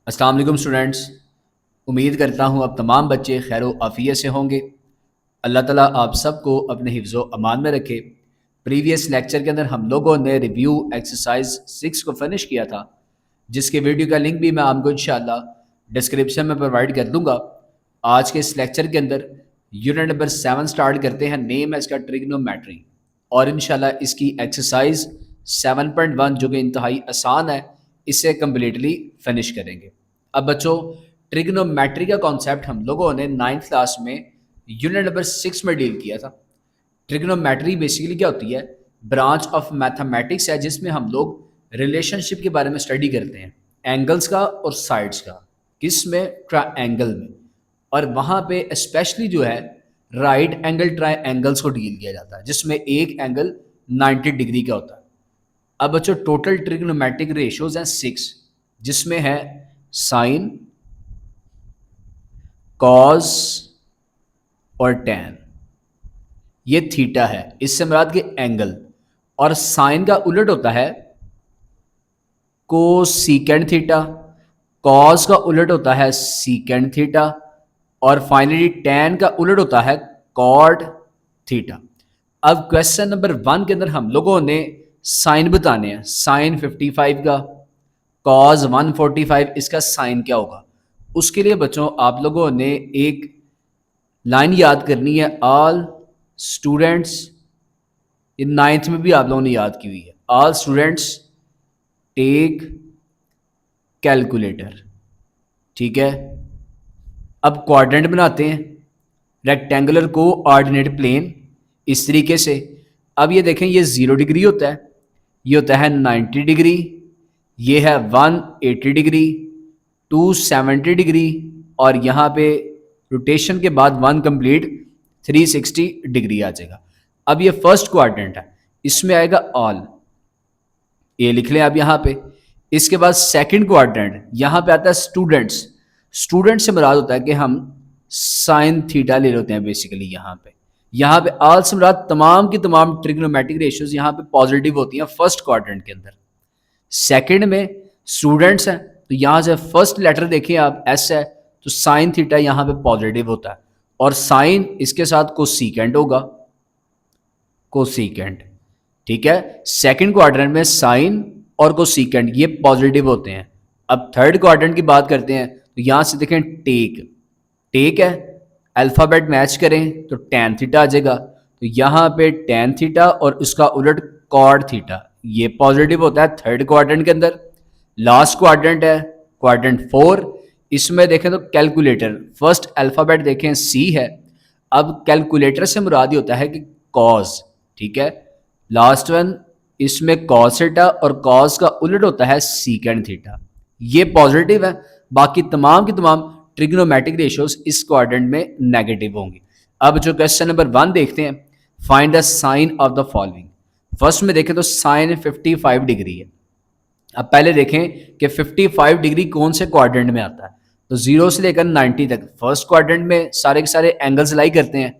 अस्सलाम वालेकुम स्टूडेंट्स। उम्मीद करता हूँ अब तमाम बच्चे खैर आफ़ियत से होंगे। अल्लाह ताला आप सबको अपने हिफ्ज़ो अमान में रखे। प्रीवियस लेक्चर के अंदर हम लोगों ने रिव्यू एक्सरसाइज 6 को फिनिश किया था, जिसके वीडियो का लिंक भी मैं आपको इंशाल्लाह डिस्क्रिप्शन में प्रोवाइड कर दूँगा। आज के इस लेक्चर के अंदर यूनिट नंबर 7 स्टार्ट करते हैं। नेम है इसका ट्रिग्नोमेट्री, और इंशाल्लाह इसकी एक्सरसाइज 7.1 जो कि इंतहाई आसान है, इसे कम्प्लीटली फिनिश करेंगे। अब बच्चों, ट्रिग्नोमेट्री का कॉन्सेप्ट हम लोगों ने 9th क्लास में यूनिट नंबर 6 में डील किया था। ट्रिग्नोमेट्री बेसिकली क्या होती है? ब्रांच ऑफ मैथमेटिक्स है जिसमें हम लोग रिलेशनशिप के बारे में स्टडी करते हैं, एंगल्स का और साइड्स का। किस में? ट्रायंगल में। और वहाँ पे स्पेशली जो है राइट एंगल ट्रायंगल्स को डील किया जाता है, जिसमें एक एंगल 90 डिग्री का होता है। अब बच्चों, टोटल ट्रिग्नोमेट्रिक रेशियोज हैं 6, जिसमें है साइन, कॉस और टैन। ये थीटा है, इससे मुराद के एंगल। और साइन का उलट होता है कोसेकेंट थीटा, कॉस का उलट होता है सीकेंट थीटा, और फाइनली टैन का उलट होता है कॉट थीटा। अब क्वेश्चन नंबर 1 के अंदर हम लोगों ने साइन बताने हैं। साइन 55 का, कॉस 145, इसका साइन क्या होगा? उसके लिए बच्चों आप लोगों ने एक लाइन याद करनी है। ऑल स्टूडेंट्स, ये 9th में भी आप लोगों ने याद की हुई है। All students take calculator. ठीक है। अब क्वाड्रेंट बनाते हैं, रेक्टेंगुलर को ऑर्डिनेट प्लेन, इस तरीके से। अब ये देखें, ये 0 डिग्री होता है, ये होता है 90 डिग्री, ये है 180 डिग्री, 270 डिग्री, और यहाँ पे रोटेशन के बाद 1 कंप्लीट 360 डिग्री आ जाएगा। अब ये फर्स्ट क्वाड्रेंट है, इसमें आएगा ऑल, ये लिख लें आप यहाँ पे। इसके बाद सेकंड क्वाड्रेंट, यहाँ पे आता है स्टूडेंट्स। स्टूडेंट से मुराद होता है कि हम साइन थीटा ले लेते हैं बेसिकली। यहाँ पे ऑल से मुराद तमाम की तमाम ट्रिग्नोमेट्रिक रेशियोज यहाँ पे पॉजिटिव होती हैं फर्स्ट क्वाड्रेंट के अंदर। सेकंड में स्टूडेंट्स हैं, तो यहाँ से फर्स्ट लेटर देखिए आप, एस है, तो साइन थीटा यहाँ पे पॉजिटिव होता है, और साइन इसके साथ कोसेकेंट होगा, कोसेकेंट। ठीक है। सेकंड क्वाड्रेंट में साइन और कोसेकेंट ये पॉजिटिव होते हैं। अब थर्ड क्वाड्रेंट की बात करते हैं, तो यहां से देखें टेक, टेक है, अल्फाबेट मैच करें तो टैन थीटा आ जाएगा, तो यहाँ पे टैन थीटा और उसका उलट कॉड थीटा, ये पॉजिटिव होता है थर्ड क्वाड्रेंट के अंदर। लास्ट क्वाड्रेंट है क्वाड्रेंट 4, इसमें देखें तो कैलकुलेटर, फर्स्ट अल्फाबेट देखें सी है। अब कैलकुलेटर से मुराद होता है कि कॉस। ठीक है। लास्ट वन, इसमें कॉस थीटा, और कॉस का उलट होता है सीकेंट थीटा, ये पॉजिटिव है। बाकी तमाम की तमाम ट्रिग्नोमेट्रिक रेशियोज इस क्वाड्रेंट में नेगेटिव होंगी। अब जो क्वेश्चन नंबर 1 देखते हैं, find the sine of the following. First में देखें तो साइन 55 डिग्री है। अब पहले देखें कि 55 डिग्री कौन से क्वाड्रेंट में आता है, तो 0 से लेकर 90 तक फर्स्ट क्वाड्रेंट में सारे के सारे एंगल्स लाई करते हैं।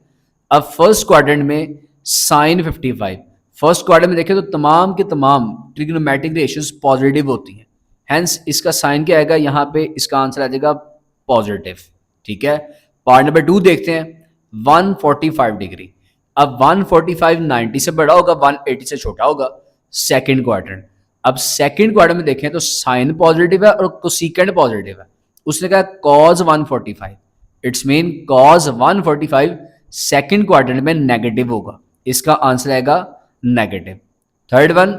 अब फर्स्ट क्वाड्रेंट में साइन 55, फर्स्ट क्वाड्रेंट में देखें तो तमाम के तमाम ट्रिग्नोमेट्रिक रेशियोज पॉजिटिव होती हैं, हेंस इसका साइन क्या आएगा? यहाँ पे इसका आंसर आ जाएगा पॉजिटिव। ठीक है। पार्ट नंबर 2 देखते हैं, 145 डिग्री। अब 145 90 से बड़ा होगा, 180 से छोटा होगा, सेकंड क्वाड्रेंट। अब सेकंड क्वाड्रेंट में देखें तो साइन पॉजिटिव है और कोसेकेंट पॉजिटिव है। उसने कहा cos 145, it's mean cos 145 second quadrant में नेगेटिव होगा, इसका आंसर आएगा नेगेटिव। थर्ड वन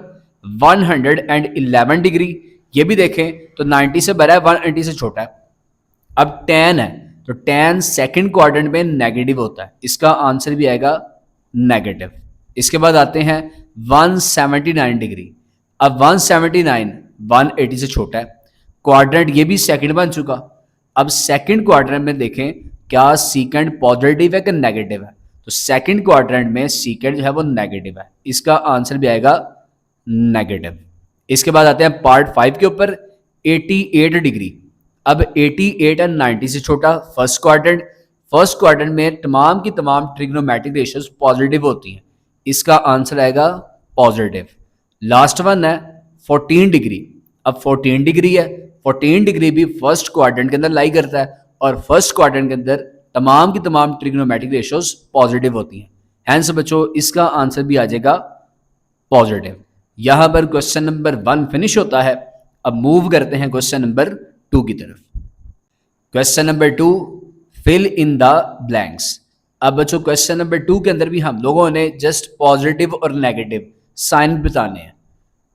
111 डिग्री, ये भी देखें तो 90 से बड़ा है, 180 से छोटा है। अब टैन है, तो टैन सेकंड क्वाड्रेंट में नेगेटिव होता है, इसका आंसर भी आएगा नेगेटिव। इसके बाद आते हैं 179 डिग्री। अब 179 180 से छोटा है, क्वाड्रेंट ये भी सेकंड बन चुका। अब सेकंड क्वाड्रेंट में देखें क्या सीकेंट पॉजिटिव है कि नेगेटिव है, तो सेकंड क्वाड्रेंट में सीकेंट जो है वो नेगेटिव है, इसका आंसर भी आएगा नेगेटिव। इसके बाद आते हैं पार्ट 5 के ऊपर, 88 डिग्री। अब 88 और 90 से छोटा फर्स्ट क्वाड्रेंट में तमाम की तमाम ट्रिग्नोमेट्रिक रेशियोज पॉजिटिव होती हैं, इसका आंसर आएगा पॉजिटिव। लास्ट वन है 14 डिग्री। अब 14 डिग्री है, 14 डिग्री भी फर्स्ट क्वाड्रेंट के अंदर लाई करता है और फर्स्ट क्वाड्रेंट के अंदर तमाम की तमाम ट्रिग्नोमेट्रिक रेशियोज पॉजिटिव होती हैं। हैंस बच्चों इसका आंसर भी आ जाएगा पॉजिटिव। यहां पर क्वेश्चन नंबर 1 फिनिश होता है। अब मूव करते हैं क्वेश्चन नंबर 2 की तरफ। Question number 2, fill in the blanks. अब बच्चों क्वेश्चन नंबर 2 के अंदर भी हम लोगों ने जस्ट पॉजिटिव और नेगेटिव साइन बताने हैं।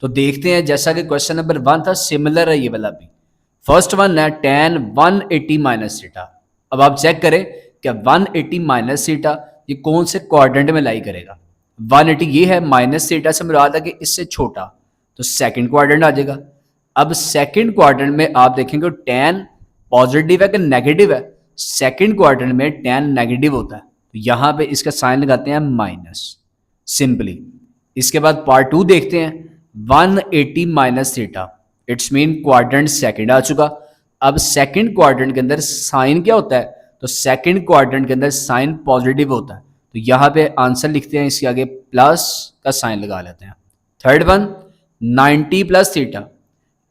तो देखते हैं, जैसा कि क्वेश्चन नंबर 1 था सिमिलर है ये वाला भी। फर्स्ट वन है tan 180 माइनस थीटा। अब आप चेक करें कि 180 माइनस थीटा ये कौन से क्वाड्रेंट में लाई करेगा। 180 ये है, माइनस थीटा से मुराद है कि इससे छोटा, तो सेकंड क्वाड्रेंट आ जाएगा। अब सेकंड क्वाड्रेंट में आप देखेंगे tan पॉजिटिव है कि नेगेटिव है। सेकंड क्वाड्रेंट में tan नेगेटिव होता है, तो यहां पे इसका साइन लगाते हैं माइनस सिंपली। इसके बाद पार्ट 2 देखते हैं, 180 minus theta, it's mean quadrant second आ चुका। अब सेकंड क्वाड्रेंट के अंदर साइन क्या होता है, तो सेकंड क्वाड्रेंट के अंदर साइन पॉजिटिव होता है, तो यहां पे आंसर लिखते हैं, इसके आगे प्लस का साइन लगा लेते हैं। Third one 90 plus theta.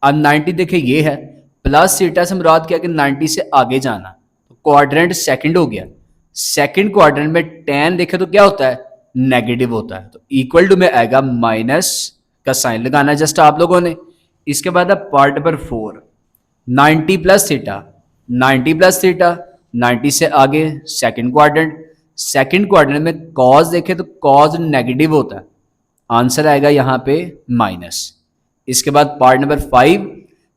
अब 90 देखिए ये है, प्लस थीटा से मुराद क्या कि 90 से आगे जाना, तो क्वाड्रेंट सेकंड हो गया। सेकंड क्वाड्रेंट में tan देखे तो क्या होता है, नेगेटिव होता है, तो इक्वल टू में आएगा माइनस का साइन लगाना है जस्ट आप लोगों ने। इसके बाद अब part number 4, 90 plus theta. 90 plus theta 90 से आगे सेकंड क्वाड्रेंट। सेकंड क्वाड्रेंट में कॉज देखे तो कॉज नेगेटिव होता है, आंसर आएगा यहां पे माइनस। इसके बाद पार्ट नंबर 5,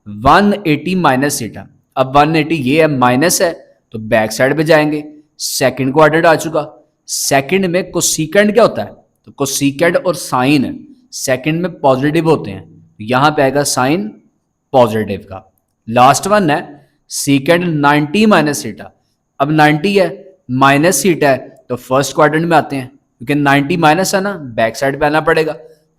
180 माइनस थीटा। अब 180 ये है, माइनस है, तो बैक साइड पे जाएंगे। सेकंड क्वाड्रेंट आ चुका। सेकंड में कोसेकेंड क्या होता है, तो कोसेकेंड और साइन सेकंड में पॉजिटिव होते हैं, यहां पे आएगा साइन पॉजिटिव का। लास्ट वन है सेकंड 90 माइनस थीटा। अब 90 है, माइनस थीटा है, तो फर्स्ट क्वाड्रेंट में आते हैं, क्योंकि 90 माइनस है ना, बैक साइड पे आना पड़ेगा।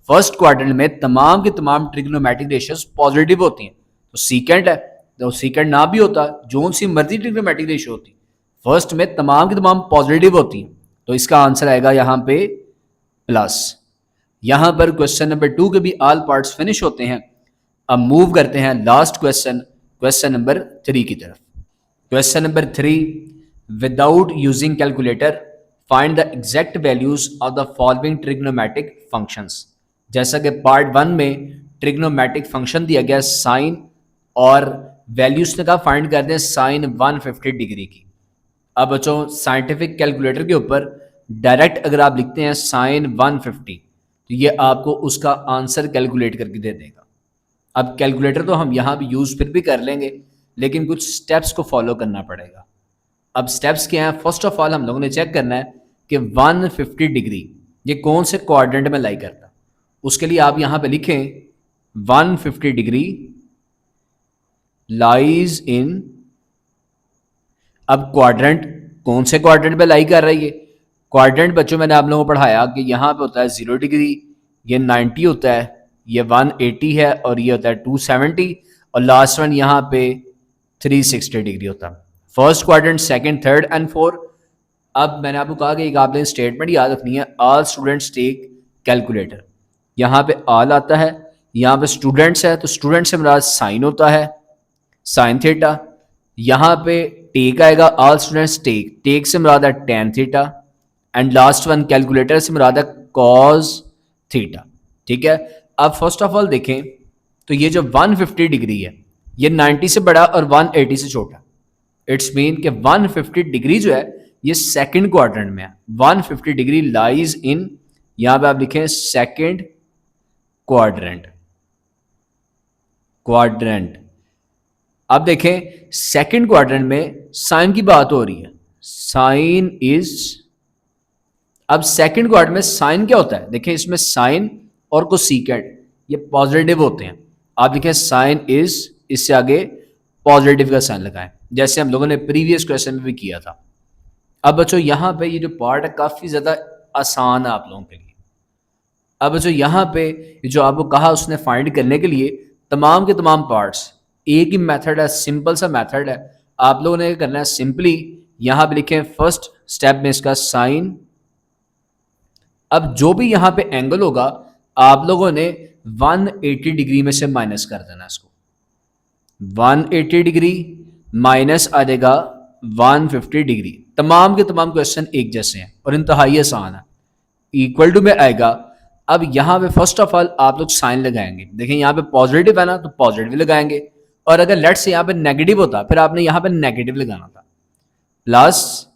फर्स्ट क्वाड्रेंट में तमाम की तमाम ट्रिग्नोमेट्रिक रेशियोज पॉजिटिव होती हैं, तो सेकंड है, तो सेकंड ना भी होता, जो सी मर्जी ट्रिग्नोमेट्रिक रेशियो होती, फर्स्ट में तमाम की तमाम पॉजिटिव होती हैं, तो इसका आंसर आएगा यहां पे प्लस। यहां पर क्वेश्चन नंबर 2 के भी ऑल पार्ट्स फिनिश होते हैं। अब मूव करते हैं लास्ट क्वेश्चन, क्वेश्चन नंबर 3 की तरफ। Question number 3, without using calculator find the exact values of the following trigonometric functions. जैसा कि पार्ट 1 में ट्रिग्नोमेट्रिक फंक्शन दिया गया साइन, और वैल्यूज ने कहा फाइंड कर दें साइन 150 डिग्री की। अब बच्चों साइंटिफिक कैलकुलेटर के ऊपर डायरेक्ट अगर आप लिखते हैं साइन 150, तो ये आपको उसका आंसर कैलकुलेट करके दे देगा। अब कैलकुलेटर तो हम यहाँ भी यूज़ फिर भी कर लेंगे, लेकिन कुछ स्टेप्स को फॉलो करना पड़ेगा। अब स्टेप्स क्या हैं, फर्स्ट ऑफ ऑल हम लोगों ने चेक करना है कि 150 डिग्री ये कौन से क्वाड्रेंट में लाई करता है। उसके लिए आप यहाँ पे लिखें 150 डिग्री लाइज इन, अब क्वाड्रेंट कौन से क्वाड्रेंट पे लाई कर रही है। क्वाड्रेंट बच्चों मैंने आप लोगों को पढ़ाया कि यहाँ पे होता है 0 डिग्री, ये 90 होता है, ये 180 है, और ये होता है 270, और लास्ट वन यहाँ पे 360 डिग्री होता है। First quadrant, second, third and fourth. अब मैंने आपको कहा कि एक आपने स्टेटमेंट याद रखनी है, ऑल स्टूडेंट्स टेक कैलकुलेटर। यहाँ पे ऑल आता है, यहाँ पे स्टूडेंट्स है, तो स्टूडेंट से मुराद साइन होता है, साइन थीटा। यहाँ पे टेक आएगा, ऑल स्टूडेंट्स टेक, टेक से मुराद है tan theta, and last one calculator से मुराद है cos थीटा। ठीक है, अब फर्स्ट ऑफ ऑल देखें तो ये जो 150 डिग्री है ये 90 से बड़ा और 180 से छोटा, इट्स मीन कि 150 डिग्री जो है ये सेकंड क्वाड्रेंट में है। 150 डिग्री लाइज इन, यहां पे आप लिखें सेकंड क्वाड्रेंट, क्वाड्रेंट। अब देखें सेकंड क्वाड्रेंट में साइन की बात हो रही है, साइन इज, अब सेकंड क्वाड्रेंट में साइन क्या होता है, देखें इसमें साइन और कोसेकेंड ये पॉजिटिव होते हैं। आप लिखें साइन इज, इससे आगे पॉजिटिव का साइन लगाएं, जैसे हम लोगों ने प्रीवियस क्वेश्चन में भी किया था। अब बच्चों यहाँ पे ये जो पार्ट है काफ़ी ज़्यादा आसान है आप लोगों के लिए। अब बच्चों यहाँ पे जो आपको कहा उसने फाइंड करने के लिए तमाम के तमाम पार्ट्स, एक ही मेथड है, सिंपल सा मेथड है। आप लोगों ने करना है सिंपली यहाँ पे लिखें फर्स्ट स्टेप में इसका साइन। अब जो भी यहाँ पे एंगल होगा आप लोगों ने 180 डिग्री में से माइनस कर देना इसको। 180 डिग्री माइनस आ जाएगा 150 डिग्री। तमाम के तमाम क्वेश्चन एक जैसे हैं और इंतहाई आसान है। इक्वल टू में आएगा, अब यहाँ पे फर्स्ट ऑफ ऑल आप लोग साइन लगाएंगे। देखें यहाँ पे पॉजिटिव है ना, तो पॉजिटिव लगाएंगे, और अगर लेट्स से यहाँ पे नेगेटिव होता फिर आपने यहाँ पे नेगेटिव लगाना था। प्लस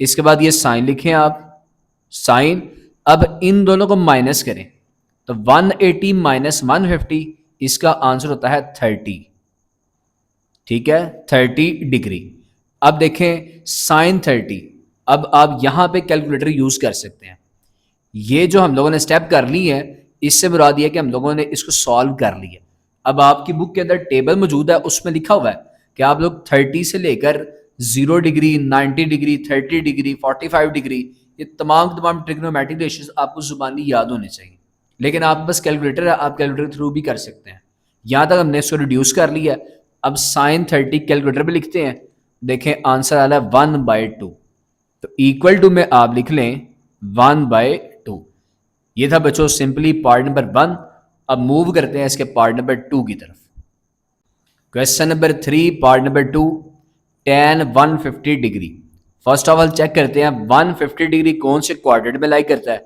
इसके बाद ये साइन लिखें आप, साइन, अब इन दोनों को माइनस करें तो 180 माइनस 150 इसका आंसर होता है 30। ठीक है, 30 डिग्री। अब देखें साइन 30, अब आप यहां पे कैलकुलेटर यूज कर सकते हैं। ये जो हम लोगों ने स्टेप कर ली है, इससे मुराद ये कि हम लोगों ने इसको सॉल्व कर लिया। अब आपकी बुक के अंदर टेबल मौजूद है, उसमें लिखा हुआ है कि आप लोग 30 से लेकर 0 डिग्री, 90 डिग्री, 30 डिग्री, 45 डिग्री, ये तमाम ट्रिग्नोमेट्रिक रेशियोज आपको जुबानी याद होने चाहिए। लेकिन आप बस कैलकुलेटर है, आप कैलकुलेटर थ्रू भी कर सकते हैं। यहाँ तक हमने इसको रिड्यूस कर लिया। अब साइन 30 कैलकुलेटर पे लिखते हैं, देखें आंसर आ रहा है 1/2। तो इक्वल टू में आप लिख लें 1/2। ये था बच्चों सिंपली पार्ट नंबर 1। अब मूव करते हैं इसके पार्ट नंबर 2 की तरफ। Question number 3 part number 2, tan 150 degree. First of all check करते हैं 150 डिग्री कौन से क्वाड्रेंट में लाई करता है।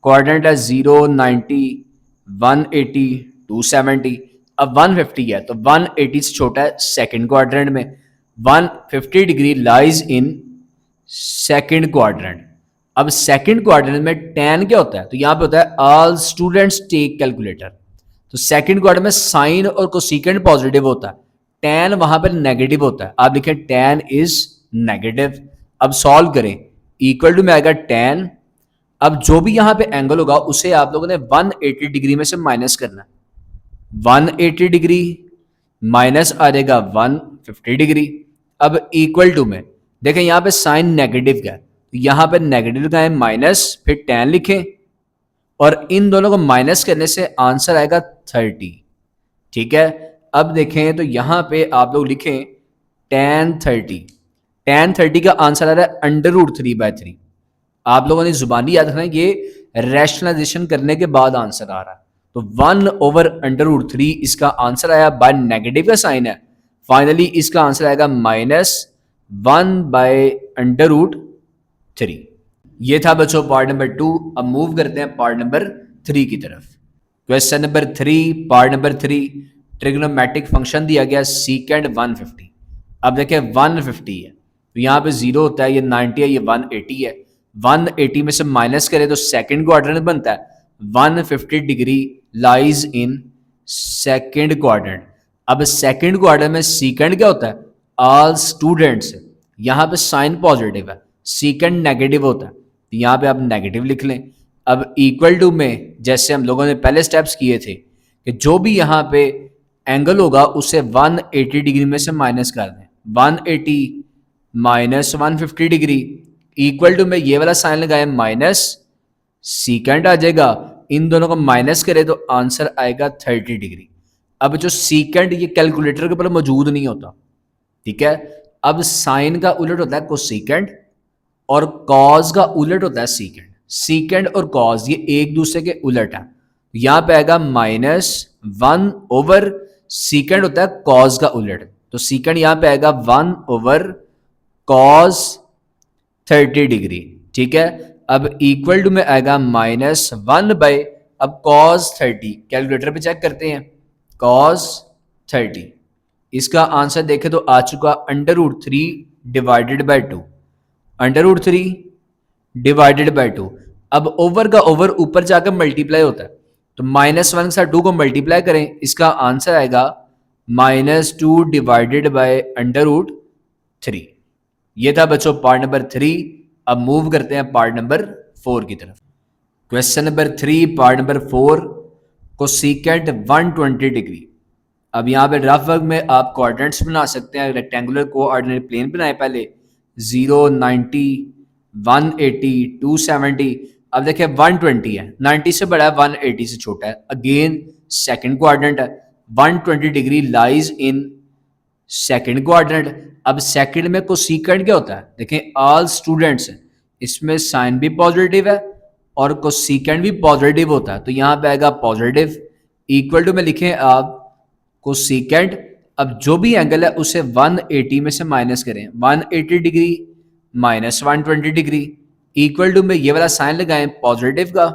क्वाड्रेंट है 0, 90, 180, 270। अब 150 है तो 180 से छोटा है सेकंड क्वाड्रेंट में। 150 degree lies in second quadrant. अब सेकंड क्वाड्रेंट में tan क्या होता है, तो यहां पे होता है ऑल स्टूडेंट्स टेक कैलकुलेटर। तो सेकंड क्वाड्रेंट में साइन और कोसेकेंट पॉजिटिव होता है, tan वहां पर नेगेटिव होता है। आप लिखें tan इज नेगेटिव। अब सॉल्व करें, इक्वल टू में आएगा tan। अब जो भी यहां पे एंगल होगा उसे आप लोगों ने 180 डिग्री में से माइनस करना है। 180 डिग्री माइनस आ जाएगा 150 डिग्री। अब इक्वल टू में देखें यहां पे साइन नेगेटिव का है, तो यहां पे नेगेटिव लगाएं माइनस, फिर tan लिखें, और इन दोनों को माइनस करने से आंसर आएगा 30। ठीक है, अब देखें तो यहां पे आप लोग लिखें tan 30। tan 30 का आंसर आ रहा है √3/3। आप लोगों ने जुबानी याद रखना है, ये रैशनलाइजेशन करने के बाद आंसर आ रहा है। तो 1/√3 इसका आंसर आया, बाय नेगेटिव का साइन है। फाइनली इसका आंसर आएगा -1/√3। ये था बच्चों पार्ट नंबर 2। अब मूव करते हैं पार्ट नंबर 3 की तरफ। Question number 3 part number 3, trigonometric function दिया गया सीकेंड 150। अब देखिए 150 है तो यहाँ पे 0 होता है, ये 90 है, ये 180 है। 180 में से माइनस करें तो सेकंड क्वाड्रेंट बनता है। 150 degree lies in second quadrant. अब सेकंड क्वाड्रेंट में सीकेंड क्या होता है, ऑल स्टूडेंट्स। यहाँ पे साइन पॉजिटिव है, सीकेंड नेगेटिव होता है, तो यहाँ पे आप नेगेटिव लिख लें। अब इक्वल टू में जैसे हम लोगों ने पहले स्टेप्स किए थे कि जो भी यहाँ पे एंगल होगा उसे 180 डिग्री में से माइनस कर दें। 180 माइनस 150 डिग्री इक्वल टू में ये वाला साइन लगाए माइनस सीकेंड आ जाएगा। इन दोनों को माइनस करें तो आंसर आएगा 30 डिग्री। अब जो सीकेंड ये कैलकुलेटर के ऊपर मौजूद नहीं होता, ठीक है। अब साइन का उलट होता है कोसेकेंड और कॉज का उलट होता है सीकेंड। सीकेंड और कॉज ये एक दूसरे के उलट है। यहां पे आएगा -1 ओवर सीकेंड होता है कॉज का उलट, तो सीकेंड यहां पे आएगा 1 ओवर कॉज 30 डिग्री। ठीक है, अब इक्वल टू में आएगा -1 बाय, अब कॉज 30 कैलकुलेटर पे चेक करते हैं, कॉज 30 इसका आंसर देखें तो आ चुका √3 डिवाइडेड बाय 2। √3 divided by 2। अब ओवर का ओवर ऊपर जाकर मल्टीप्लाई होता है, तो -1 के साथ 2 को मल्टीप्लाई करें, इसका आंसर आएगा -2 डिवाइडेड बाय √3। ये था बच्चों पार्ट नंबर 3। अब मूव करते हैं पार्ट नंबर 4 की तरफ। Question number 3 part number 4, cosecant 120 degree. अब यहाँ पे रफ वर्क में आप कोऑर्डिनेट्स बना सकते हैं। रेक्टेंगुलर कोऑर्डिनेट प्लेन बनाए पहले, 0, 90, 180, 270। अब देखिए 120 है, 90 से बड़ा है, 180 से छोटा है। अगेन सेकंड क्वाड्रेंट है, 120 degree lies in second quadrant. अब सेकंड में कोसेकेंट क्या होता है, देखें ऑल स्टूडेंट्स है, इसमें साइन भी पॉजिटिव है और कोसेकेंट भी पॉजिटिव होता है, तो यहाँ पे आएगा पॉजिटिव। इक्वल टू में लिखें आप कोसेकेंट, अब जो भी एंगल है उसे 180 में से माइनस करें, 180 degree minus 120 degree equal to में ये वाला साइन लगाएं पॉजिटिव का,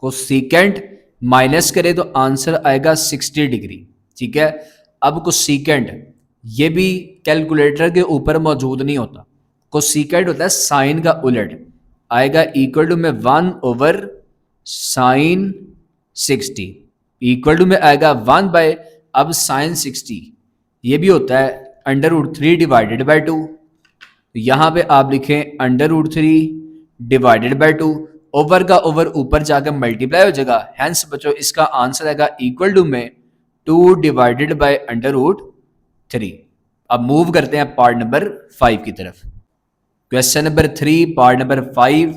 कोसेकेंट माइनस करें तो आंसर आएगा 60 डिग्री। ठीक है, अब कोसेकेंट ये भी कैलकुलेटर के ऊपर मौजूद नहीं होता, कोसेकेंट होता है साइन का उलट, आएगा इक्वल टू में 1/sin 60 इक्वल टू में आएगा 1 बाय, अब साइन 60 ये भी होता है √3 डिवाइडेड बाय 2, यहां पे आप लिखें √3 डिवाइडेड बाय 2, ओवर का ओवर ऊपर जाकर मल्टीप्लाई हो जाएगा, हैंस बच्चों इसका आंसर आएगा इक्वल टू में 2 डिवाइडेड बाय √3। अब मूव करते हैं पार्ट नंबर 5 की तरफ। Question number 3 part number 5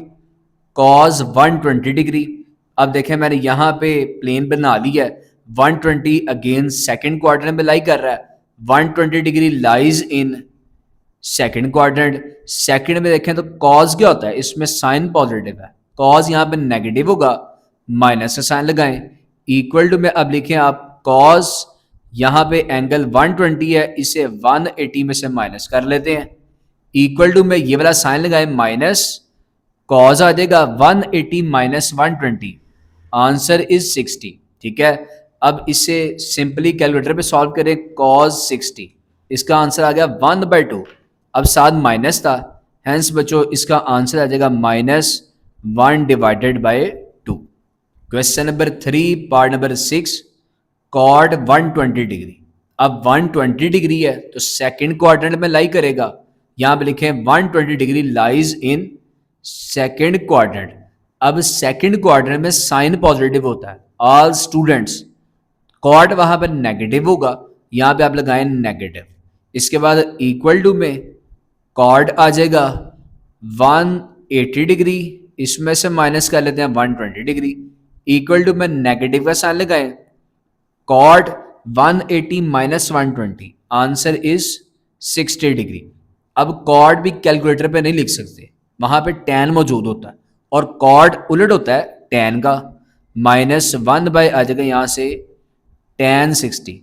cos 120 degree. अब देखें मैंने यहाँ पे प्लेन बना लिया है, 120 अगेन सेकंड क्वाड्रेंट में लाई कर रहा है, 120 degree lies in second quadrant. Second में देखें तो cos क्या होता है, इसमें साइन पॉजिटिव है, cos यहाँ पे नेगेटिव होगा, माइनस का साइन लगाएं इक्वल टू में अब लिखें आप cos यहाँ पे एंगल 120 है, इसे 180 में से माइनस कर लेते हैं, इक्वल टू में ये वाला साइन लगाएं माइनस, cos आ जाएगा 180 माइनस 120, आंसर इज 60। ठीक है, अब इसे सिंपली कैलकुलेटर पे सॉल्व करें, cos 60 इसका आंसर आ गया 1/2, अब साथ माइनस था, हैंस बच्चों इसका आंसर आ जाएगा -1 divided by 2। Question number 3 part number 6 cot 120 degree. अब 120 डिग्री है तो सेकंड क्वाड्रेंट में लाई करेगा, यहां पे लिखें 120 degree lies in second quadrant. अब सेकंड क्वाड्रेंट में साइन पॉजिटिव होता है, ऑल स्टूडेंट्स कॉट वहां पर नेगेटिव होगा, यहां पे आप लगाएं नेगेटिव, इसके बाद इक्वल टू में कॉट आ जाएगा 180 डिग्री, इसमें से माइनस कर लेते हैं 120 डिग्री, इक्वल टू में नेगेटिव का साइन लगाएं, cot 180 minus 120, answer is 60 degree. अब कॉट भी कैलकुलेटर पे नहीं लिख सकते, वहां पे tan मौजूद होता है और कॉट उलट होता है tan का, -1 बाय आ जाएगा यहां से tan 60।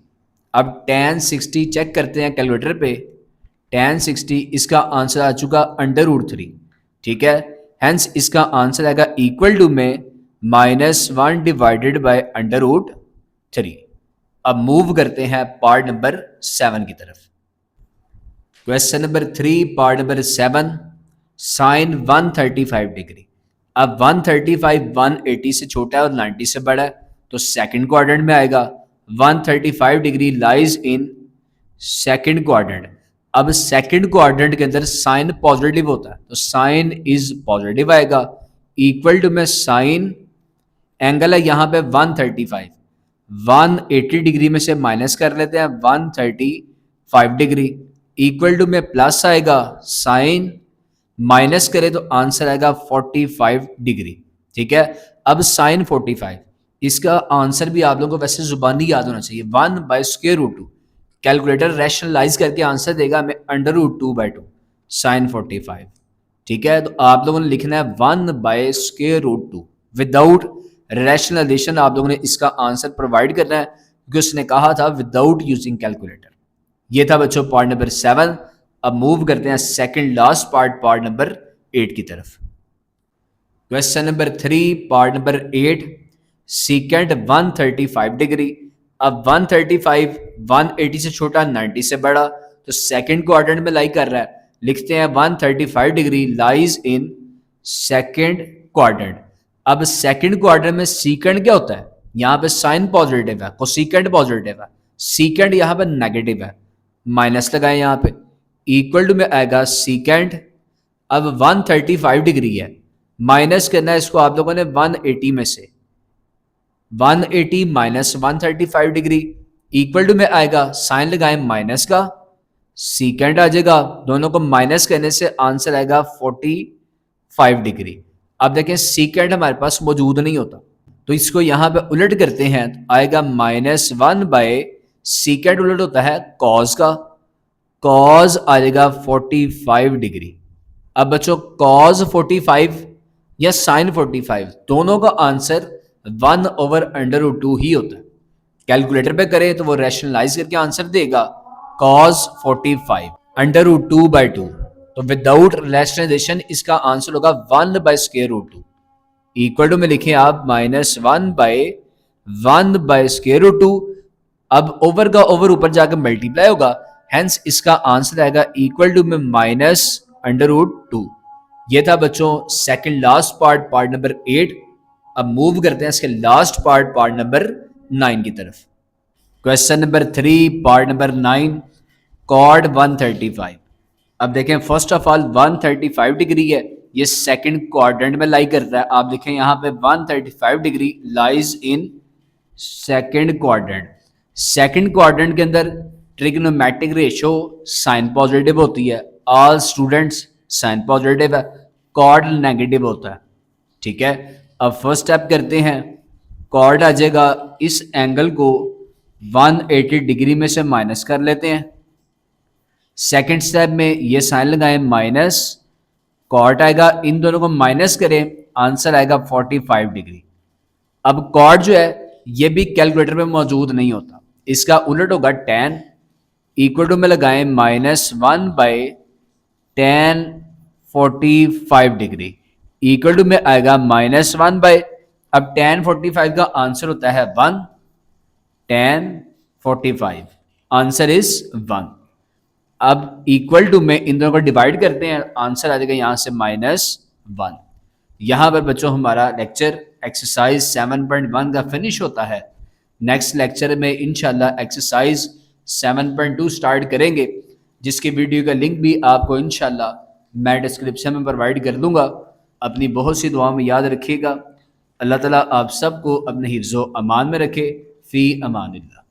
अब tan 60 चेक करते हैं कैलकुलेटर पे, tan 60 इसका आंसर आ चुका √3। ठीक है, हेंस इसका आंसर आएगा इक्वल टू में -1 डिवाइडेड बाय √3। अब मूव करते हैं पार्ट नंबर 7 की तरफ। Question number 3 part number 7 sine 135 degree. अब 135 180 से छोटा है और 90 से बड़ा है तो सेकंड क्वाड्रेंट में आएगा, 135 degree lies in second quadrant. अब सेकंड क्वाड्रेंट के अंदर साइन पॉजिटिव होता है तो साइन इज पॉजिटिव आएगा, इक्वल टू में साइन एंगल है यहाँ पे 135, 180 डिग्री में से माइनस कर लेते हैं 135 डिग्री, इक्वल टू में प्लस आएगा, साइन माइनस करें तो आंसर आएगा 45 डिग्री। ठीक है, अब साइन 45 इसका आंसर भी आप लोगों को वैसे जुबानी याद होना चाहिए, 1/√2, कैलकुलेटर रैशनलाइज करके आंसर देगा हमें √2/2 साइन 45। ठीक है, तो आप लोगों ने लिखना है 1/√2 विदाउट रैशनलाइजेशन, आप लोगों ने इसका आंसर प्रोवाइड करना है क्योंकि उसने कहा था विदाउट यूजिंग कैलकुलेटर। ये था बच्चों पार्ट नंबर 7। अब मूव करते हैं सेकंड लास्ट पार्ट नंबर 8 की तरफ। Question number 3 part number 8 secant 135 degree. अब 135 180 से छोटा 90 से बड़ा तो सेकंड क्वाड्रेंट में लाई कर रहा है, लिखते हैं 135 degree lies in second quadrant. अब सेकंड क्वाड्रेंट में सीकेंट क्या होता है, यहाँ पे साइन पॉजिटिव है, कोसेकेंट पॉजिटिव है, सीकेंट यहाँ पे नेगेटिव है, माइनस लगाए यहाँ पे, इक्वल टू में आएगा सीकेंट। अब 135 डिग्री है, माइनस करना है इसको आप लोगों ने 180 में से, 180 माइनस 135 डिग्री, इक्वल टू में आएगा साइन लगाएं माइनस का, सीकेंट आ जाएगा, दोनों को माइनस करने से आंसर आएगा 45 डिग्री। अब देखें सीकेंट हमारे पास मौजूद नहीं होता तो इसको यहां पे उलट करते हैं तो आएगा -1 बाय सीकेंट उलट होता है कॉस का, कॉस आ जाएगा 45 डिग्री। अब बच्चों कॉस 45 या साइन 45 दोनों का आंसर 1/√2 ही होता है। कैलकुलेटर पे करें तो वो रैशनलाइज करके आंसर देगा cos 45 √2/2। तो विदाउट रैशनलाइजेशन इसका आंसर होगा 1/√2 इक्वल टू में लिखें आप -1/1/√2। अब ओवर का ओवर ऊपर जाकर मल्टीप्लाई होगा, हेंस इसका आंसर आएगा इक्वल टू में -√2। ये था बच्चों सेकंड लास्ट पार्ट नंबर 8। अब मूव करते हैं इसके लास्ट पार्ट नंबर 9 की तरफ। Question number 3 part number 9 cot 135। अब देखें फर्स्ट ऑफ ऑल 135 डिग्री है, ये सेकंड क्वाड्रेंट में लाई करता है। आप देखें यहाँ पे 135 degree lies in second quadrant. Second quadrant के अंदर ट्रिग्नोमेट्रिक रेशो साइन पॉजिटिव होती है, ऑल स्टूडेंट्स साइन पॉजिटिव है, कॉर्ड नेगेटिव होता है। ठीक है, अब फर्स्ट स्टेप करते हैं, कॉर्ड आ जाएगा, इस एंगल को 180 डिग्री में से माइनस कर लेते हैं। सेकंड स्टेप में ये साइन लगाएं माइनस, कॉर्ड आएगा, इन दोनों को माइनस करें, आंसर आएगा 45 डिग्री। अब कॉर्ड जो है ये भी कैलकुलेटर में मौजूद नहीं होता, इसका उलट होगा tan इक्वल टू में लगाएं -1/tan 45 डिग्री इक्वल टू में आएगा -1 अब tan 45 का आंसर होता है 1, tan 45 आंसर इज 1। अब इक्वल टू में इन दोनों को डिवाइड करते हैं, आंसर आ जाएगा यहां से -1। यहां पर बच्चों हमारा लेक्चर एक्सरसाइज 7.1 का फिनिश होता है। नेक्स्ट लेक्चर में इंशाल्लाह एक्सरसाइज 7.2 स्टार्ट करेंगे, जिसकी वीडियो का लिंक भी आपको इंशाल्लाह मैं डिस्क्रिप्शन में प्रोवाइड कर दूंगा। अपनी बहुत सी दुआओं में याद रखिएगा। अल्लाह ताला आप सबको अपने हिफ्ज़ो अमान में रखे। फ़ी अमानिल्लाह।